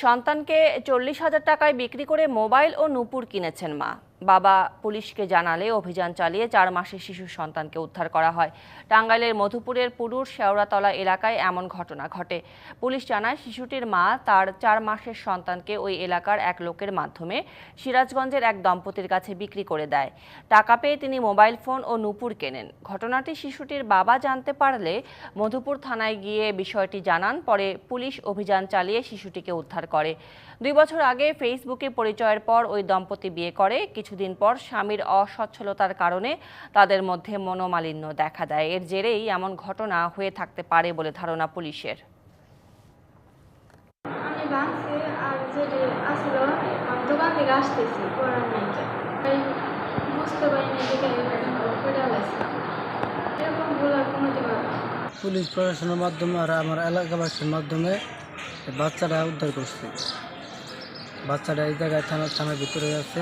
সন্তানকে 40,000 টাকায় বিক্রি করে মোবাইল ও নূপুর কিনেছেন মা। বাবা পুলিশকে জানালে অভিযান চালিয়ে 4 মাসের শিশু সন্তানকে উদ্ধার করা হয়। টাঙ্গাইলের মধুপুরের পুরুর শেওড়াতলা এলাকায় এমন ঘটনা ঘটে। পুলিশ জানায় শিশুটির মা তার 4 মাসের সন্তানকে ওই এলাকার এক লোকের মাধ্যমে সিরাজগঞ্জের এক দম্পতির কাছে বিক্রি করে দেয়। টাকা পেয়ে তিনি মোবাইল ফোন ও নূপুর কেনেন। ঘটনাটি শিশুটির বাবা জানতে পারলে মধুপুর থানায় গিয়ে বিষয়টি জানান। পরে পুলিশ অভিযান চালিয়ে শিশুটিকে উদ্ধার করে। 2 বছর আগে ফেসবুকে পরিচয়ের পর ওই দম্পতি বিয়ে করে। কিছুদিন পর স্বামীর অসচ্ছলতার কারণে তাদের মধ্যে মনোমালিন্য দেখা দেয়। এর জেরেই এমন ঘটনা হয়ে থাকতে পারে বলে ধারণা পুলিশের। আমি ভাবছি আর যেটি আসলো আমি দোকান থেকে আসতেছি করার নাই বুঝতে পারিনি যে করে লাগছিলাম এরকম ভুল আর কোনোদিন হবে না। পুলিশ প্রশাসনের মাধ্যমে আর আমার এলাকাবাসীর মাধ্যমে বাচ্চারা উদ্ধার করছে। বাচ্চারা এই জায়গায় থানার ভিতরে আছে।